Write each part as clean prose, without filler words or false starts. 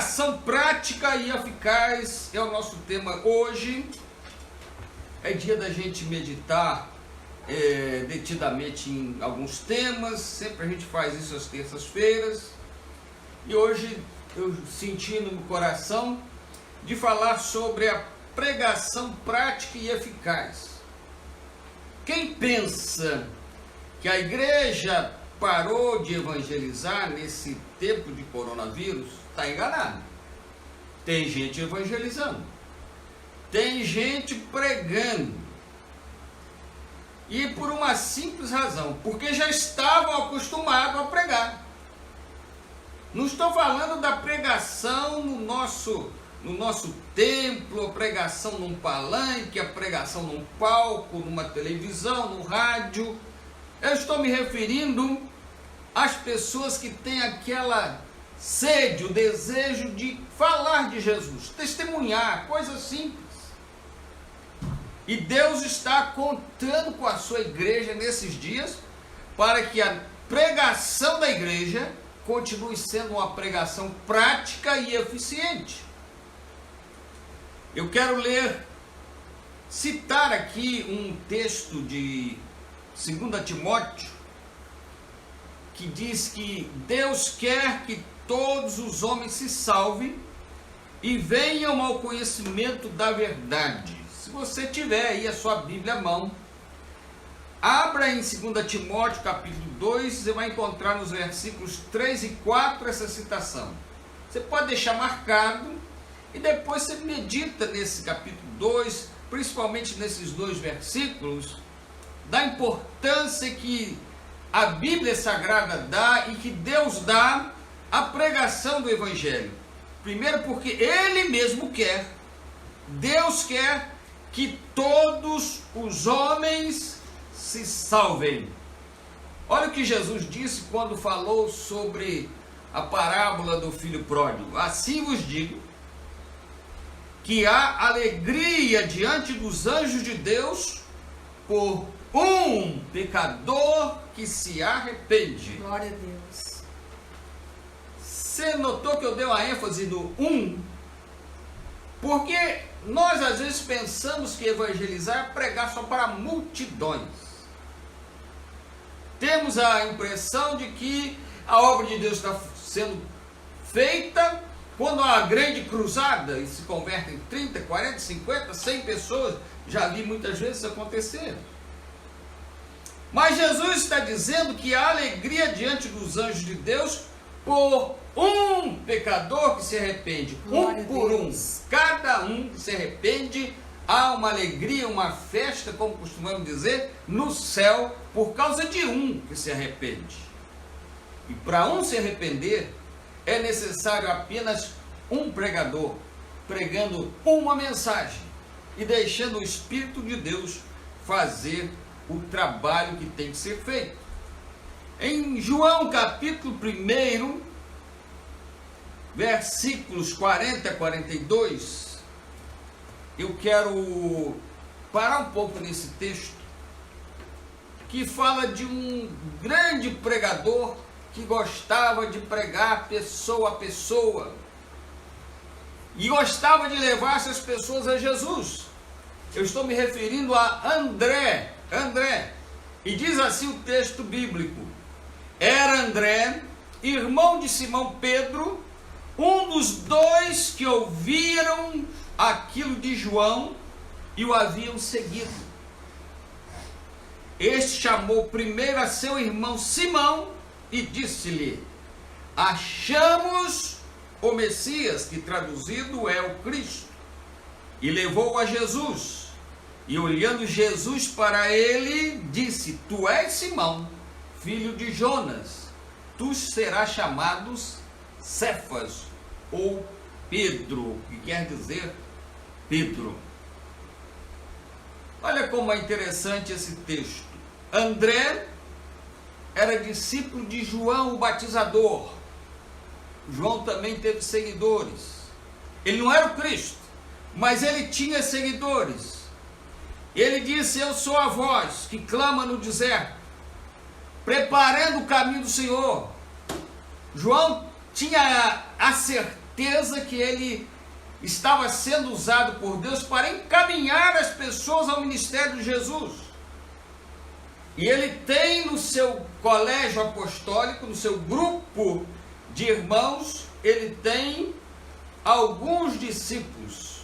Pregação prática e eficaz é o nosso tema hoje. É dia da gente meditar detidamente em alguns temas. Sempre a gente faz isso às terças-feiras. E hoje eu senti no meu coração de falar sobre a pregação prática e eficaz. Quem pensa que a igreja parou de evangelizar nesse tempo de coronavírus, está enganado. Tem gente evangelizando, tem gente pregando, e por uma simples razão, porque já estavam acostumados a pregar. Não estou falando da pregação no nosso templo, a pregação num palanque, a pregação num palco, numa televisão, no rádio. Eu estou me referindo às pessoas que têm aquela sede, o desejo de falar de Jesus, testemunhar, coisas simples. E Deus está contando com a sua igreja nesses dias para que a pregação da igreja continue sendo uma pregação prática e eficiente. Eu quero citar aqui um texto de 2 Timóteo, que diz que Deus quer que todos os homens se salvem e venham ao conhecimento da verdade. Se você tiver aí a sua Bíblia à mão, abra em 2 Timóteo capítulo 2, você vai encontrar nos versículos 3 e 4 essa citação. Você pode deixar marcado e depois você medita nesse capítulo 2, principalmente nesses dois versículos, da importância que a Bíblia Sagrada dá e que Deus dá à pregação do Evangelho. Primeiro porque Ele mesmo quer, Deus quer que todos os homens se salvem. Olha o que Jesus disse quando falou sobre a parábola do filho pródigo. Assim vos digo, que há alegria diante dos anjos de Deus por um pecador que se arrepende. Glória a Deus. Você notou que eu dei uma ênfase no porque nós às vezes pensamos que evangelizar é pregar só para multidões. Temos a impressão de que a obra de Deus está sendo feita quando há uma grande cruzada e se converte em 30, 40, 50, 100 pessoas. Já vi muitas vezes acontecer. Mas Jesus está dizendo que há alegria diante dos anjos de Deus por um pecador que se arrepende. Glória Um por um. Cada um que se arrepende, há uma alegria, uma festa, como costumamos dizer, no céu, por causa de um que se arrepende. E para um se arrepender, é necessário apenas um pregador, pregando uma mensagem e deixando o Espírito de Deus fazer o trabalho que tem que ser feito. Em João capítulo 1, versículos 40 a 42, eu quero parar um pouco nesse texto, que fala de um grande pregador que gostava de pregar pessoa a pessoa e gostava de levar essas pessoas a Jesus. Eu estou me referindo a André. E diz assim o texto bíblico: era André, irmão de Simão Pedro, um dos dois que ouviram aquilo de João e o haviam seguido. Este chamou primeiro a seu irmão Simão e disse-lhe: achamos o Messias, que traduzido é o Cristo. E levou-o a Jesus. E olhando Jesus para ele, disse: tu és Simão, filho de Jonas, tu serás chamado Cefas, ou Pedro, que quer dizer Pedro. Olha como é interessante esse texto. André era discípulo de João o Batizador. João também teve seguidores. Ele não era o Cristo, mas ele tinha seguidores. Ele disse: eu sou a voz que clama no deserto, preparando o caminho do Senhor. João tinha a certeza que ele estava sendo usado por Deus para encaminhar as pessoas ao ministério de Jesus. E ele tem no seu colégio apostólico, no seu grupo de irmãos, ele tem alguns discípulos,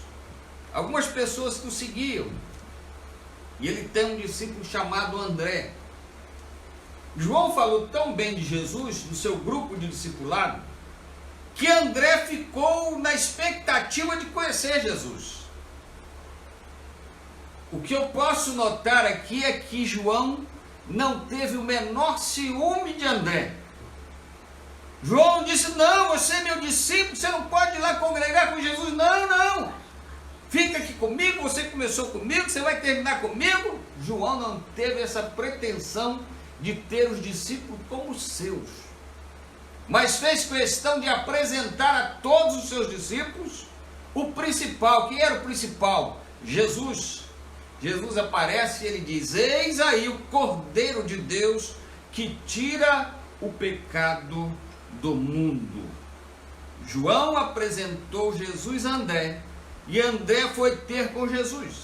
algumas pessoas que o seguiam. E ele tem um discípulo chamado André. João falou tão bem de Jesus, do seu grupo de discipulado, que André ficou na expectativa de conhecer Jesus. O que eu posso notar aqui é que João não teve o menor ciúme de André. João disse: não, você é meu discípulo, você não pode ir lá congregar com Jesus. Não, não, fica aqui comigo, você começou comigo, você vai terminar comigo. João não teve essa pretensão de ter os discípulos como seus, mas fez questão de apresentar a todos os seus discípulos o principal. Quem era o principal? Jesus. Jesus aparece e ele diz: eis aí o Cordeiro de Deus que tira o pecado do mundo. João apresentou Jesus a André, e André foi ter com Jesus.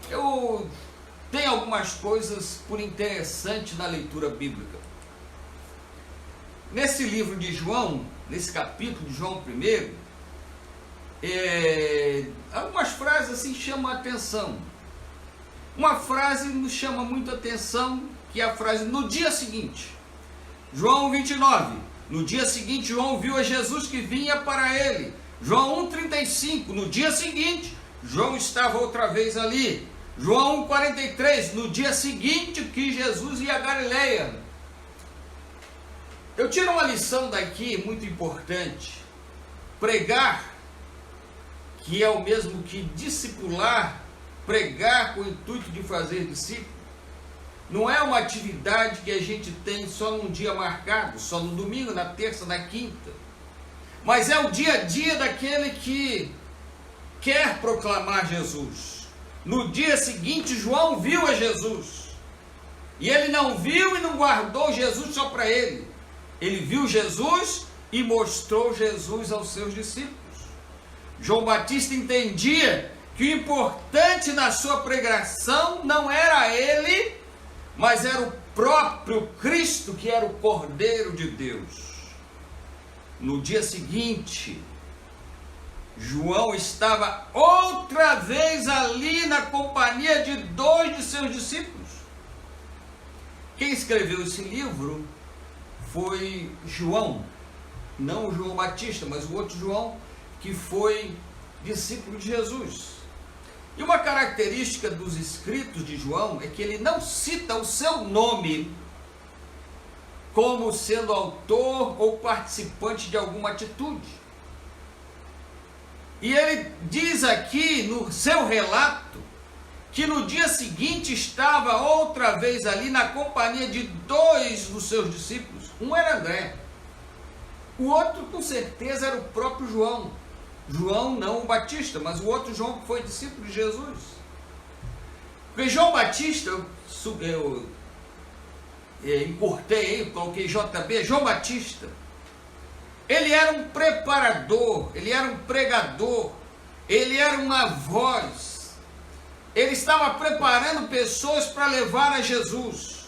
Eu tenho algumas coisas por interessante na leitura bíblica. Nesse livro de João, nesse capítulo de João 1, algumas frases assim chamam a atenção. Uma frase nos chama muito a atenção, que é a frase no dia seguinte. João 29, no dia seguinte João viu a Jesus que vinha para ele. João 1,35, no dia seguinte João estava outra vez ali. João 1,43, no dia seguinte que Jesus ia a Galileia. Eu tiro uma lição daqui muito importante. Pregar, que é o mesmo que discipular, pregar com o intuito de fazer discípulo, não é uma atividade que a gente tem só num dia marcado, só no domingo, na terça, na quinta, mas é o dia a dia daquele que quer proclamar Jesus. No dia seguinte, João viu a Jesus, e ele não viu e não guardou Jesus só para ele. Ele viu Jesus e mostrou Jesus aos seus discípulos. João Batista entendia que o importante na sua pregação não era ele, mas era o próprio Cristo, que era o Cordeiro de Deus. No dia seguinte, João estava outra vez ali na companhia de 2 de seus discípulos. Quem escreveu esse livro foi João, não o João Batista, mas o outro João, que foi discípulo de Jesus. E uma característica dos escritos de João é que ele não cita o seu nome como sendo autor ou participante de alguma atitude. E ele diz aqui no seu relato que no dia seguinte estava outra vez ali na companhia de 2 dos seus discípulos. Um era André, o outro com certeza era o próprio João. João não o Batista, mas o outro João que foi discípulo de Jesus. Porque João Batista, eu encurtei, coloquei JB, João Batista, ele era um preparador, ele era um pregador, ele era uma voz, ele estava preparando pessoas para levar a Jesus.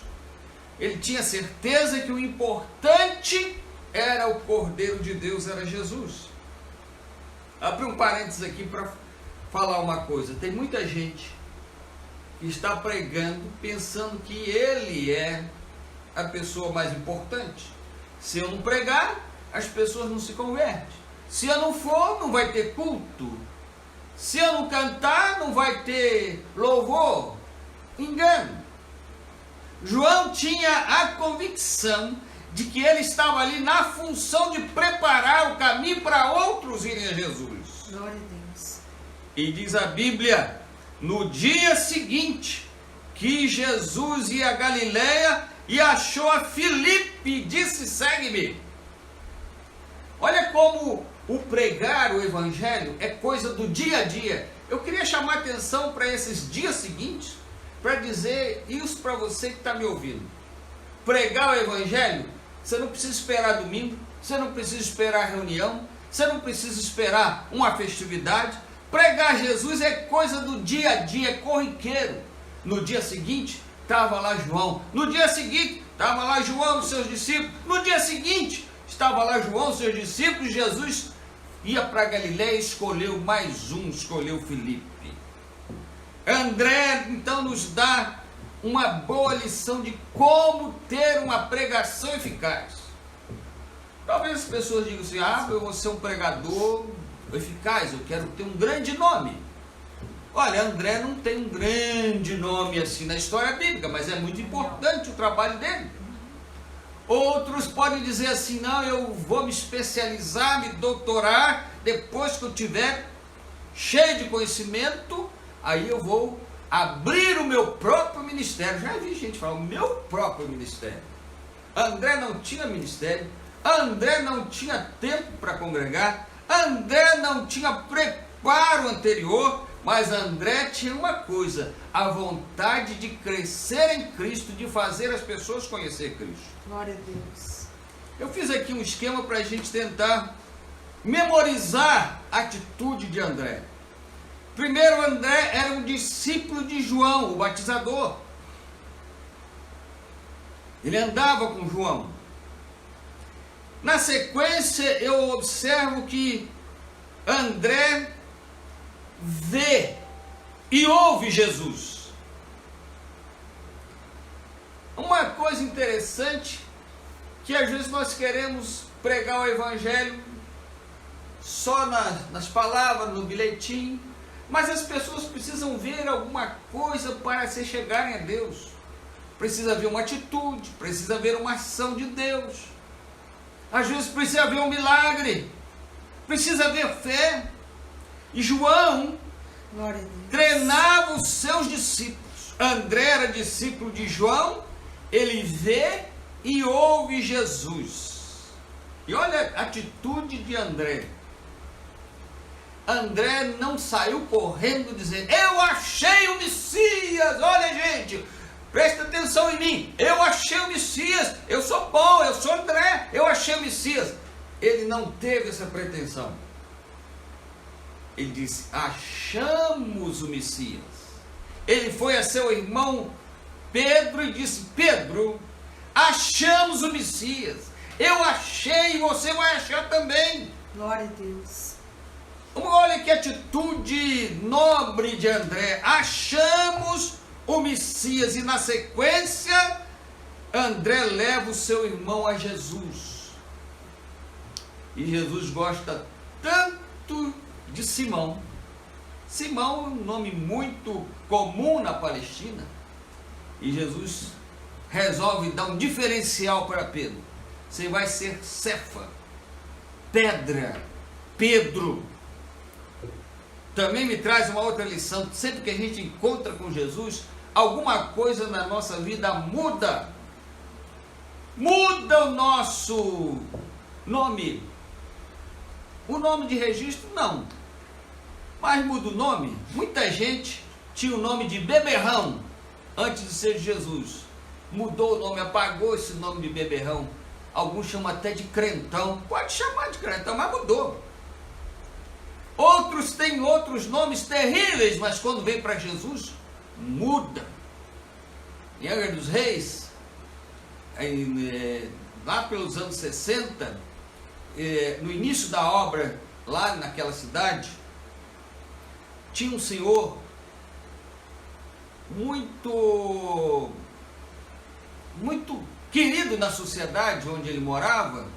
Ele tinha certeza que o importante era o Cordeiro de Deus, era Jesus. Abri um parênteses aqui para falar uma coisa. Tem muita gente que está pregando pensando que ele é a pessoa mais importante. Se eu não pregar, as pessoas não se convertem. Se eu não for, não vai ter culto. Se eu não cantar, não vai ter louvor. Engano. João tinha a convicção de que ele estava ali na função de preparar o caminho para outros irem a Jesus. Glória a Deus. E diz a Bíblia, no dia seguinte, que Jesus ia a Galileia e achou a Filipe e disse: segue-me. Olha como o pregar o Evangelho é coisa do dia a dia. Eu queria chamar a atenção para esses dias seguintes, para dizer isso para você que está me ouvindo. Pregar o Evangelho, você não precisa esperar domingo, você não precisa esperar reunião, você não precisa esperar uma festividade. Pregar Jesus é coisa do dia a dia, é corriqueiro. No dia seguinte, estava lá João. No dia seguinte, estava lá João e seus discípulos. No dia seguinte, estava lá João e seus discípulos. Jesus ia para Galiléia e escolheu mais um, escolheu Filipe. André, então, nos dá uma boa lição de como ter uma pregação eficaz. Talvez as pessoas digam assim, eu vou ser um pregador eficaz, eu quero ter um grande nome. Olha, André não tem um grande nome assim na história bíblica, mas é muito importante o trabalho dele. Outros podem dizer assim, não, eu vou me especializar, me doutorar, depois que eu tiver cheio de conhecimento, aí eu vou abrir o meu próprio ministério. Já vi gente falar, o meu próprio ministério. André não tinha ministério, André não tinha tempo para congregar, André não tinha preparo anterior, mas André tinha uma coisa, a vontade de crescer em Cristo, de fazer as pessoas conhecer Cristo. Glória a Deus. Eu fiz aqui um esquema para a gente tentar memorizar a atitude de André. Primeiro, André era um discípulo de João, o batizador. Ele andava com João. Na sequência, eu observo que André vê e ouve Jesus. Uma coisa interessante, que às vezes nós queremos pregar o evangelho só nas palavras, no bilhetinho, mas as pessoas precisam ver alguma coisa para se chegarem a Deus. Precisa ver uma atitude, precisa ver uma ação de Deus. Às vezes precisa ver um milagre, precisa ver fé. E João treinava os seus discípulos. André era discípulo de João, ele vê e ouve Jesus. E olha a atitude de André. André não saiu correndo dizendo, eu achei o Messias, olha gente, presta atenção em mim, eu achei o Messias, eu sou bom, eu sou André, eu achei o Messias. Ele não teve essa pretensão. Ele disse, achamos o Messias. Ele foi a seu irmão Pedro e disse, Pedro, achamos o Messias. Eu achei e você vai achar também. Glória a Deus. Olha que atitude nobre de André. Achamos o Messias. E na sequência, André leva o seu irmão a Jesus. E Jesus gosta tanto de Simão. Simão é um nome muito comum na Palestina. E Jesus resolve dar um diferencial para Pedro. Você vai ser Cefa, pedra, Pedro. Também me traz uma outra lição. Sempre que a gente encontra com Jesus, alguma coisa na nossa vida muda. Muda o nosso nome. O nome de registro, não. Mas muda o nome. Muita gente tinha o nome de Beberrão antes de ser Jesus. Mudou o nome, apagou esse nome de Beberrão. Alguns chamam até de Crentão. Pode chamar de Crentão, mas mudou. Outros têm outros nomes terríveis, mas quando vem para Jesus, muda. Em Angra dos Reis, lá pelos anos 60, no início da obra, lá naquela cidade, tinha um senhor muito querido na sociedade onde ele morava,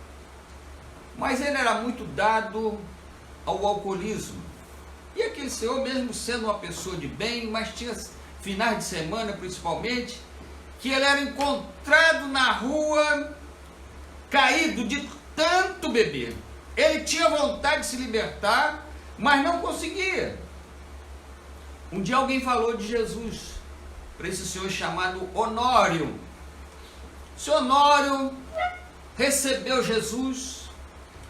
mas ele era muito dado ao alcoolismo. E aquele senhor, mesmo sendo uma pessoa de bem, mas tinha finais de semana principalmente, que ele era encontrado na rua caído de tanto beber. Ele tinha vontade de se libertar, mas não conseguia. Um dia alguém falou de Jesus para esse senhor chamado Honório. O senhor Honório recebeu Jesus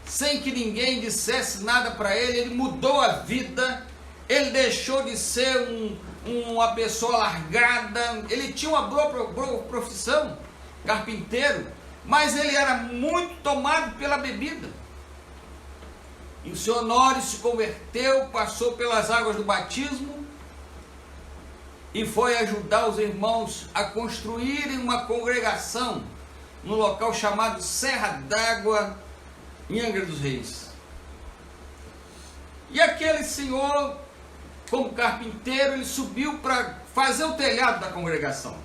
sem que ninguém dissesse nada para ele. Ele mudou a vida, ele deixou de ser uma pessoa largada. Ele tinha uma boa profissão, carpinteiro, mas ele era muito tomado pela bebida. E o seu Honório se converteu, passou pelas águas do batismo e foi ajudar os irmãos a construírem uma congregação no local chamado Serra d'Água, em Angra dos Reis. E aquele senhor, como carpinteiro, ele subiu para fazer o telhado da congregação.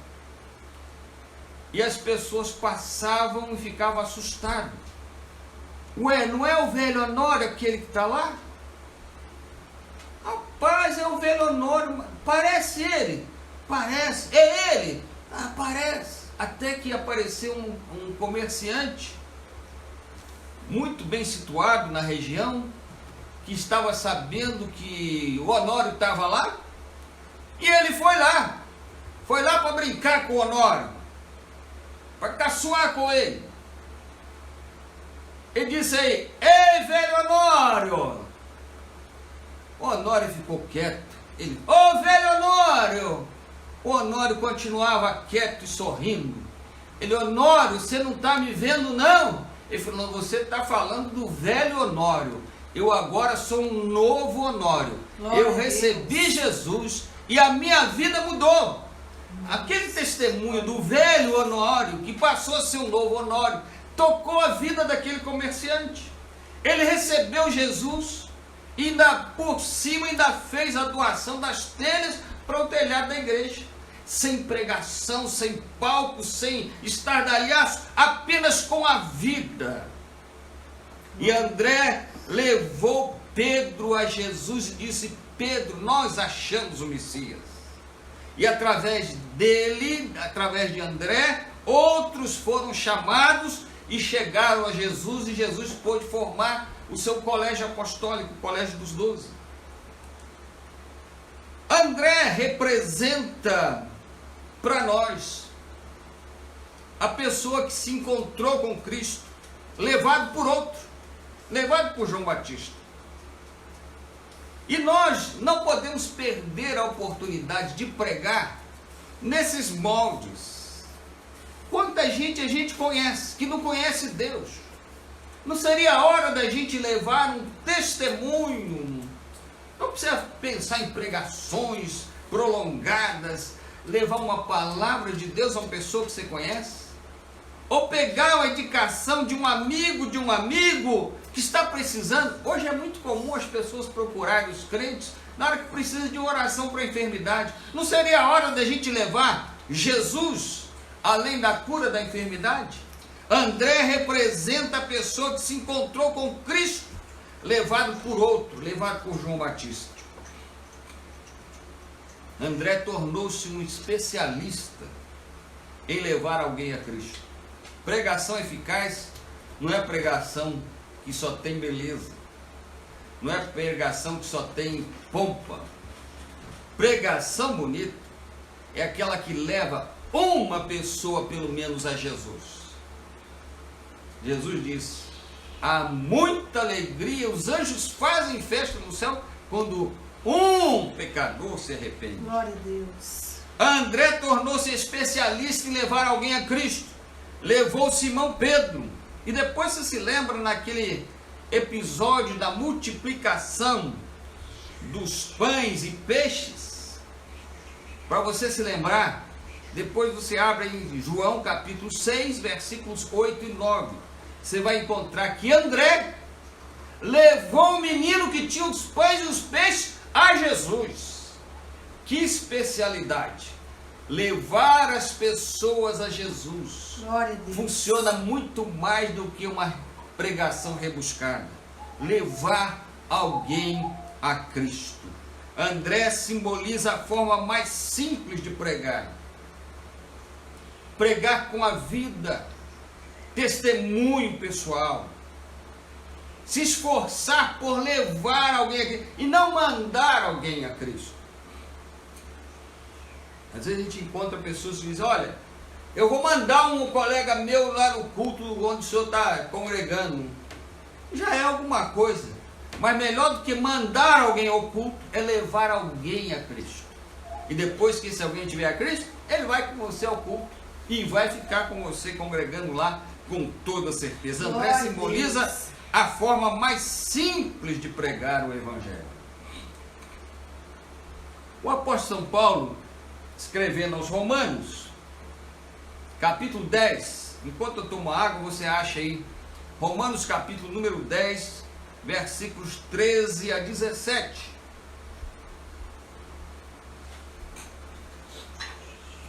E as pessoas passavam e ficavam assustadas. Ué, não é o velho Honório aquele que está lá? Rapaz, é o velho Honório, parece ele. Parece, é ele. Ah, parece. Até que apareceu um comerciante, muito bem situado na região, que estava sabendo que o Honório estava lá, e ele foi lá para brincar com o Honório, para caçoar com ele. Ele disse aí: ei, velho Honório! O Honório ficou quieto. Ele: ô, velho Honório! O Honório continuava quieto e sorrindo. Ele: Honório, você não está me vendo não? Ele falou: não, você está falando do velho Honório. Eu agora sou um novo Honório. Eu recebi Jesus e a minha vida mudou. Aquele testemunho do velho Honório, que passou a ser um novo Honório, tocou a vida daquele comerciante. Ele recebeu Jesus e ainda por cima ainda fez a doação das telhas para o telhado da igreja. Sem pregação, sem palco, sem estardalhaço, apenas com a vida. E André levou Pedro a Jesus e disse: Pedro, nós achamos o Messias. E através dele, através de André, outros foram chamados e chegaram a Jesus, e Jesus pôde formar o seu colégio apostólico, o colégio dos 12. André representa para nós a pessoa que se encontrou com Cristo, levado por outro, levado por João Batista. E nós não podemos perder a oportunidade de pregar nesses moldes. Quanta gente a gente conhece, que não conhece Deus. Não seria a hora da gente levar um testemunho? Não precisa pensar em pregações prolongadas, levar uma palavra de Deus a uma pessoa que você conhece? Ou pegar uma indicação de um amigo que está precisando. Hoje é muito comum as pessoas procurarem os crentes na hora que precisa de oração para a enfermidade. Não seria a hora da gente levar Jesus além da cura da enfermidade? André representa a pessoa que se encontrou com Cristo, levado por outro, levado por João Batista. André tornou-se um especialista em levar alguém a Cristo. Pregação eficaz não é pregação que só tem beleza, não é pregação que só tem pompa. Pregação bonita é aquela que leva uma pessoa pelo menos a Jesus. Jesus disse: há muita alegria, os anjos fazem festa no céu quando um pecador se arrepende. Glória a Deus. André tornou-se especialista em levar alguém a Cristo. Levou Simão Pedro. E depois você se lembra naquele episódio da multiplicação dos pães e peixes? Para você se lembrar, depois você abre em João capítulo 6, versículos 8 e 9. Você vai encontrar que André levou o menino que tinha os pães e os peixes a Jesus. Que especialidade! Levar as pessoas a Jesus. Glória a Deus. Funciona muito mais do que uma pregação rebuscada. Levar alguém a Cristo. André simboliza a forma mais simples de pregar. Pregar com a vida, testemunho pessoal. Se esforçar por levar alguém a Cristo e não mandar alguém a Cristo. Às vezes a gente encontra pessoas que dizem: olha, eu vou mandar um colega meu lá no culto onde o senhor está congregando. Já é alguma coisa. Mas melhor do que mandar alguém ao culto é levar alguém a Cristo. E depois que esse alguém tiver a Cristo, ele vai com você ao culto e vai ficar com você congregando lá com toda certeza. André Glória a simboliza Deus. a forma mais simples de pregar o Evangelho. O apóstolo São Paulo, escrevendo aos Romanos, capítulo 10, enquanto eu tomo água, você acha aí, Romanos capítulo número 10, versículos 13 a 17.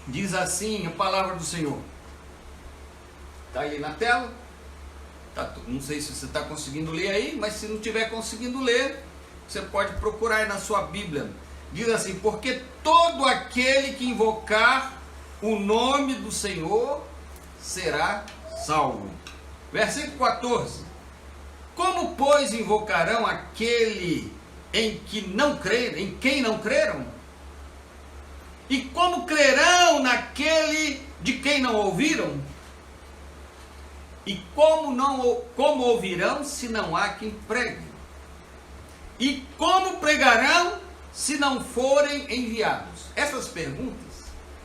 Diz assim a palavra do Senhor. Está aí na tela. Não sei se você está conseguindo ler aí, mas se não estiver conseguindo ler, você pode procurar aí na sua Bíblia. Diz assim: porque todo aquele que invocar o nome do Senhor será salvo. Versículo 14. Como, pois, invocarão aquele em quem não creram? E como crerão naquele de quem não ouviram? E como ouvirão se não há quem pregue? E como pregarão se não forem enviados? Essas perguntas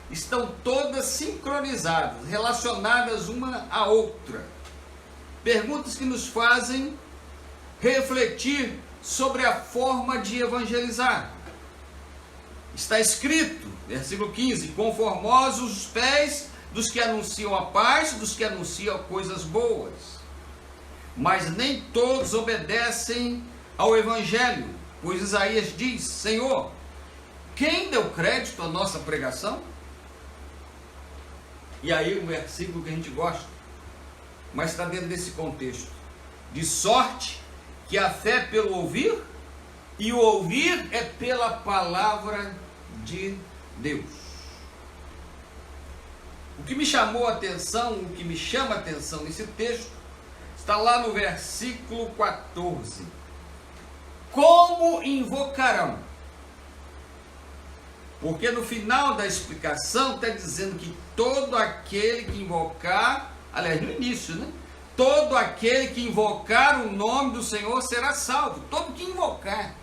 estão todas sincronizadas, relacionadas uma à outra. Perguntas que nos fazem refletir sobre a forma de evangelizar. Está escrito, versículo 15: conformosos os pés dos que anunciam a paz, dos que anunciam coisas boas. Mas nem todos obedecem ao Evangelho, pois Isaías diz: Senhor, quem deu crédito à nossa pregação? E aí um versículo que a gente gosta, mas está dentro desse contexto: de sorte que a fé é pelo ouvir, e o ouvir é pela palavra de Deus. O que me chamou a atenção, o que me chama a atenção nesse texto, está lá no versículo 14. Como invocarão? Porque no final da explicação está dizendo que todo aquele que invocar, aliás, no início, né? Todo aquele que invocar o nome do Senhor será salvo. Todo que invocar,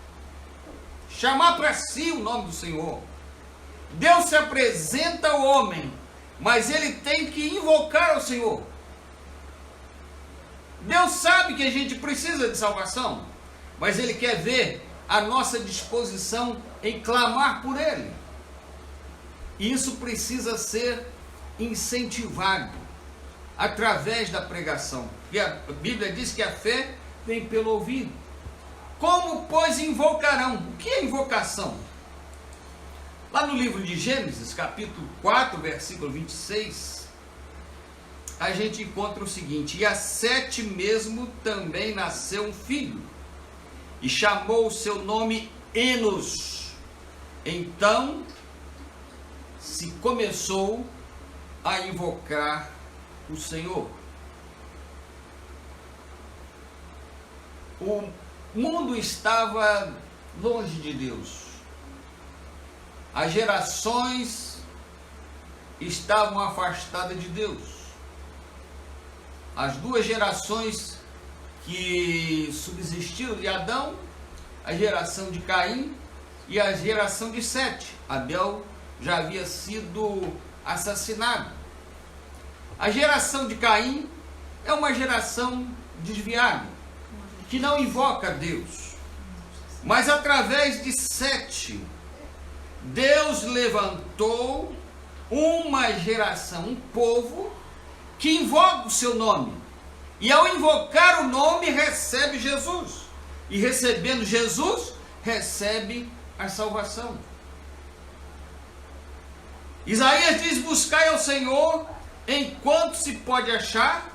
chamar para si o nome do Senhor. Deus se apresenta ao homem, mas ele tem que invocar ao Senhor. Deus sabe que a gente precisa de salvação, mas ele quer ver a nossa disposição em clamar por ele. E isso precisa ser incentivado através da pregação. E a Bíblia diz que a fé vem pelo ouvido. Como, pois, invocarão? O que é invocação? Lá no livro de Gênesis, capítulo 4, versículo 26, a gente encontra o seguinte: e a Sete mesmo também nasceu um filho, e chamou o seu nome Enos. Então se começou a invocar o Senhor. O mundo estava longe de Deus. As gerações estavam afastadas de Deus. As duas gerações que subsistiram de Adão, a geração de Caim e a geração de Sete. Abel já havia sido assassinado. A geração de Caim é uma geração desviada, que não invoca Deus. Mas através de Sete, Deus levantou uma geração, um povo, que invoca o seu nome. E ao invocar o nome, recebe Jesus. E recebendo Jesus, recebe a salvação. Isaías diz: buscai ao Senhor enquanto se pode achar,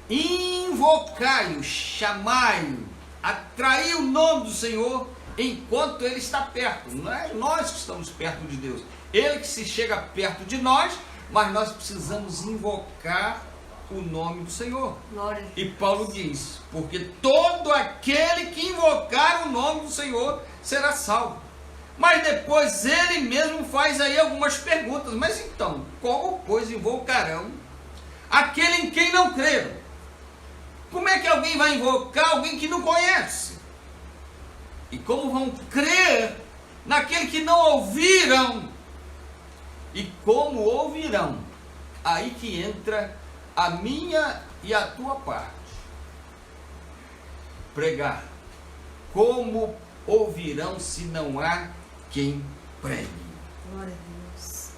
invocai-o, chamai-o, atrair o nome do Senhor enquanto ele está perto. Não é nós que estamos perto de Deus, ele que se chega perto de nós, mas nós precisamos invocar o nome do Senhor. Glória a Deus. E Paulo diz: porque todo aquele que invocar o nome do Senhor será salvo. Mas depois ele mesmo faz aí algumas perguntas. Mas então, como, pois, invocarão aquele em quem não creram? Como é que alguém vai invocar alguém que não conhece? E como vão crer naquele que não ouviram? E como ouvirão? Aí que entra a minha e a tua parte. Pregar. Como ouvirão se não há quem pregue? Glória a Deus.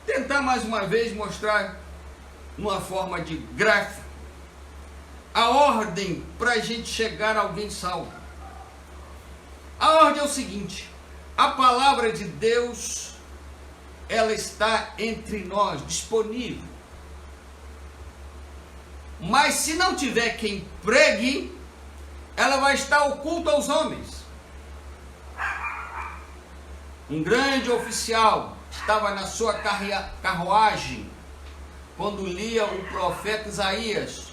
Tentar mais uma vez mostrar numa forma de gráfico a ordem para a gente chegar a alguém salvo. A ordem é o seguinte: a palavra de Deus, ela está entre nós, disponível. Mas se não tiver quem pregue, ela vai estar oculta aos homens. Um grande oficial estava na sua carruagem quando lia o profeta Isaías,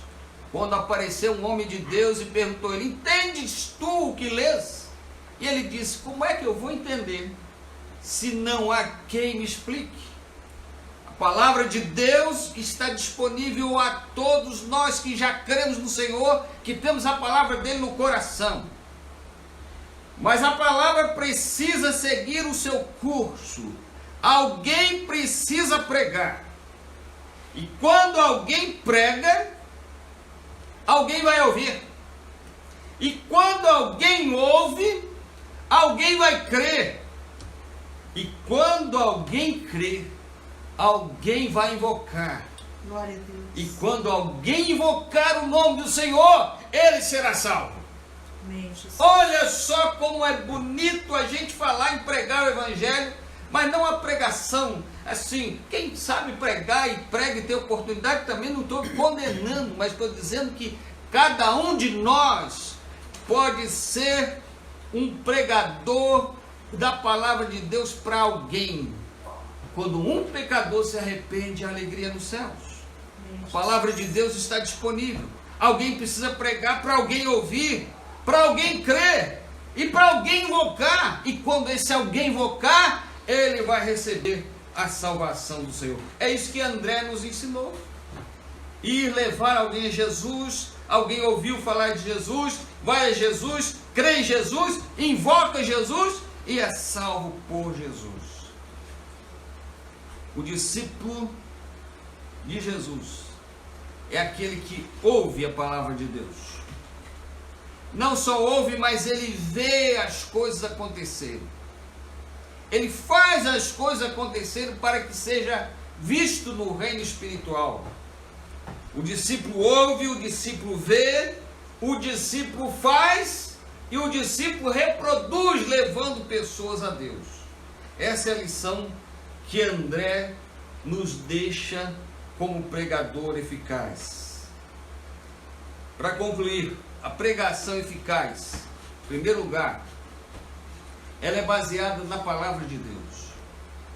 quando apareceu um homem de Deus e perguntou a ele: entendes tu o que lês? E ele disse: como é que eu vou entender se não há quem me explique? A palavra de Deus está disponível a todos nós que já cremos no Senhor, que temos a palavra dele no coração. Mas a palavra precisa seguir o seu curso. Alguém precisa pregar. E quando alguém prega, alguém vai ouvir. E quando alguém ouve, alguém vai crer. E quando alguém crê, alguém vai invocar. Glória a Deus. E quando alguém invocar o nome do Senhor, ele será salvo. Amém, Jesus. Olha só como é bonito a gente falar em pregar o Evangelho, mas não a pregação assim. Quem sabe pregar e prega e ter oportunidade, também não estou condenando, mas estou dizendo que cada um de nós pode ser um pregador da palavra de Deus para alguém. Quando um pecador se arrepende, há alegria nos céus. A palavra de Deus está disponível. Alguém precisa pregar para alguém ouvir, para alguém crer e para alguém invocar. E quando esse alguém invocar, ele vai receber a salvação do Senhor. É isso que André nos ensinou. Ir levar alguém a Jesus. Alguém ouviu falar de Jesus, vai a Jesus, crê em Jesus, invoca Jesus e é salvo por Jesus. O discípulo de Jesus é aquele que ouve a palavra de Deus. Não só ouve, mas ele vê as coisas acontecerem. Ele faz as coisas acontecerem para que seja visto no reino espiritual. O discípulo ouve, o discípulo vê, o discípulo faz e o discípulo reproduz, levando pessoas a Deus. Essa é a lição que André nos deixa como pregador eficaz. Para concluir, a pregação eficaz, em primeiro lugar, ela é baseada na palavra de Deus.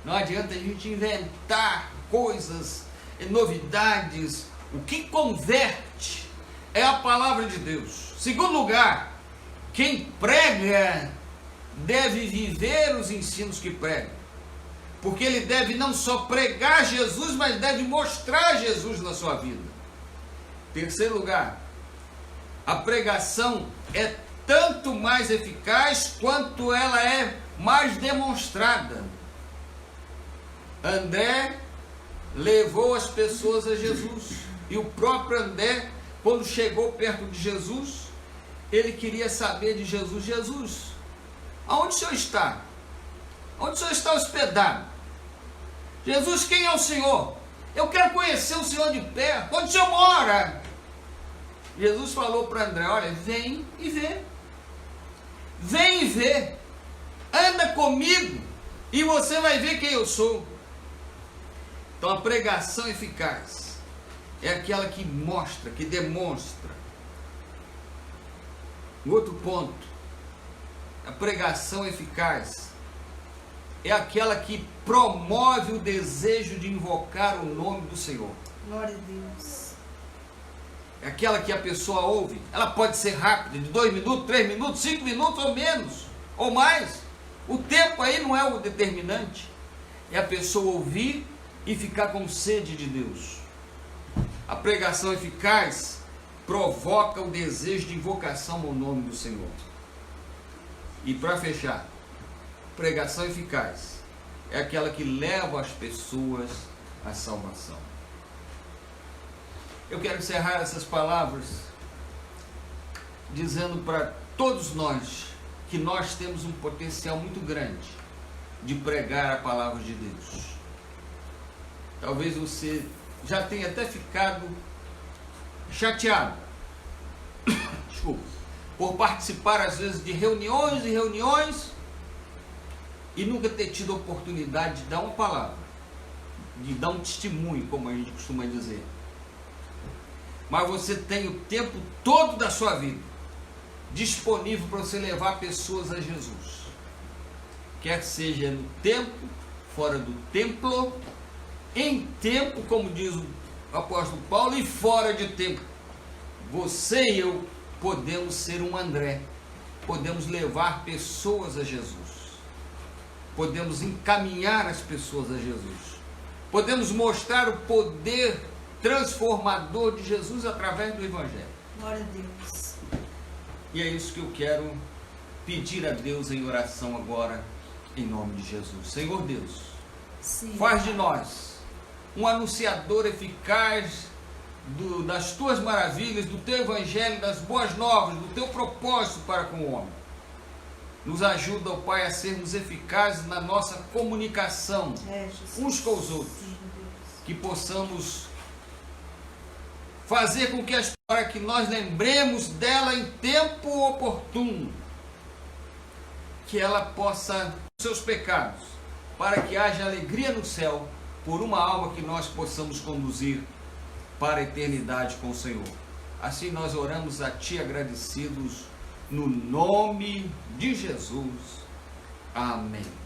Não adianta a gente inventar coisas, novidades. O que converte é a palavra de Deus. Segundo lugar, quem prega deve viver os ensinos que prega. Porque ele deve não só pregar Jesus, mas deve mostrar Jesus na sua vida. Terceiro lugar, a pregação é tanto mais eficaz quanto ela é mais demonstrada. André levou as pessoas a Jesus. E o próprio André, quando chegou perto de Jesus, ele queria saber de Jesus: Jesus, aonde o Senhor está? Onde o Senhor está hospedado? Jesus, quem é o Senhor? Eu quero conhecer o Senhor de perto. Onde o Senhor mora? Jesus falou para André: olha, vem e vê. Vem e vê. Anda comigo e você vai ver quem eu sou. Então a pregação eficaz é aquela que mostra, que demonstra. Um outro ponto, a pregação eficaz é aquela que promove o desejo de invocar o nome do Senhor. Glória a Deus. É aquela que a pessoa ouve. Ela pode ser rápida, de 2 minutos, 3 minutos, 5 minutos ou menos, ou mais. O tempo aí não é o determinante. É a pessoa ouvir e ficar com sede de Deus. A pregação eficaz provoca o desejo de invocação ao nome do Senhor. E para fechar, pregação eficaz é aquela que leva as pessoas à salvação. Eu quero encerrar essas palavras dizendo para todos nós que nós temos um potencial muito grande de pregar a palavra de Deus. Talvez você já tenha até ficado chateado, desculpa, por participar às vezes de reuniões e reuniões e nunca ter tido a oportunidade de dar uma palavra, de dar um testemunho, como a gente costuma dizer. Mas você tem o tempo todo da sua vida disponível para você levar pessoas a Jesus. Quer seja no templo, fora do templo, em tempo, como diz o apóstolo Paulo, e fora de tempo. Você e eu podemos ser um André, podemos levar pessoas a Jesus, podemos encaminhar as pessoas a Jesus, podemos mostrar o poder transformador de Jesus através do Evangelho. Glória a Deus. E é isso que eu quero pedir a Deus em oração agora, em nome de Jesus. Senhor Deus, Sim. faz de nós um anunciador eficaz das tuas maravilhas, do teu evangelho, das boas novas, do teu propósito para com o homem. Nos ajuda, ó Pai, a sermos eficazes na nossa comunicação Jesus. uns com os outros, Sim, Deus. que possamos fazer com que para que nós lembremos dela em tempo oportuno, que ela possa seus pecados, para que haja alegria no céu por uma alma que nós possamos conduzir para a eternidade com o Senhor. Assim nós oramos a Ti agradecidos no nome de Jesus. Amém.